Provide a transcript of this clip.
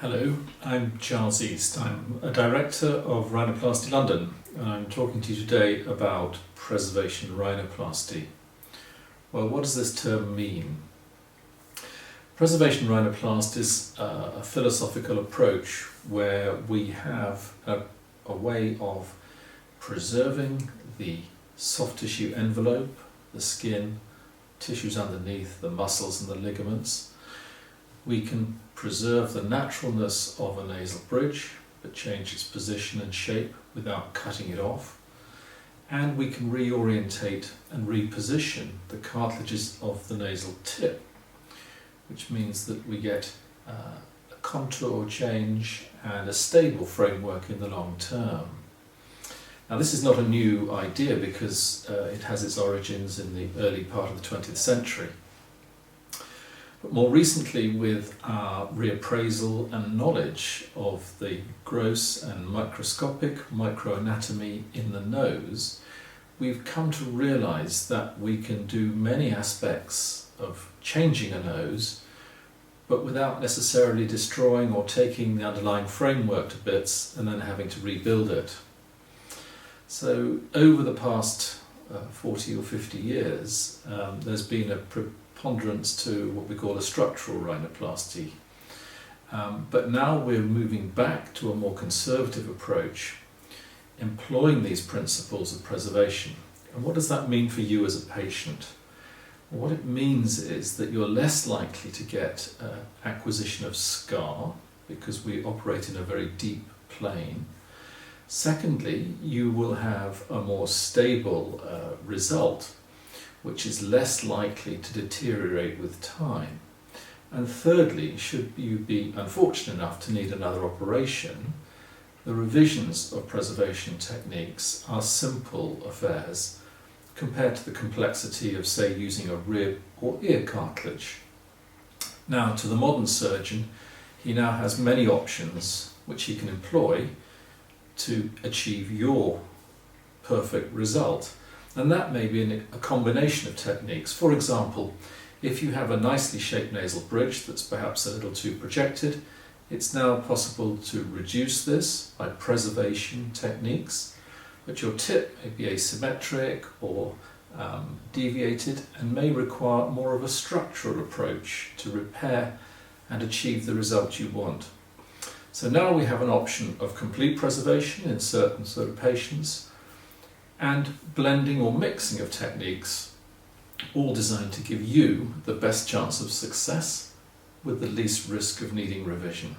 Hello, I'm Charles East. I'm a director of Rhinoplasty London, and I'm talking to you today about preservation rhinoplasty. Well, what does this term mean? Preservation rhinoplasty is a philosophical approach where we have a way of preserving the soft tissue envelope, the skin, tissues underneath, the muscles and the ligaments. We can preserve the naturalness of a nasal bridge, but change its position and shape without cutting it off. And we can reorientate and reposition the cartilages of the nasal tip, which means that we get a contour change and a stable framework in the long term. Now, this is not a new idea because it has its origins in the early part of the 20th century. But more recently, with our reappraisal and knowledge of the gross and microscopic microanatomy in the nose, we've come to realise that we can do many aspects of changing a nose, but without necessarily destroying or taking the underlying framework to bits and then having to rebuild it. So over the past 40 or 50 years, there's been a preponderance to what we call a structural rhinoplasty. But now we're moving back to a more conservative approach, employing these principles of preservation. And what does that mean for you as a patient? Well, what it means is that you're less likely to get acquisition of scar because we operate in a very deep plane. Secondly, you will have a more stable result, which is less likely to deteriorate with time. And thirdly, should you be unfortunate enough to need another operation, the revisions of preservation techniques are simple affairs compared to the complexity of, say, using a rib or ear cartilage. Now, to the modern surgeon, he now has many options which he can employ to achieve your perfect result. And that may be a combination of techniques. For example, if you have a nicely shaped nasal bridge that's perhaps a little too projected, it's now possible to reduce this by preservation techniques, but your tip may be asymmetric or deviated and may require more of a structural approach to repair and achieve the result you want. So now we have an option of complete preservation in certain sort of patients and blending or mixing of techniques, all designed to give you the best chance of success with the least risk of needing revision.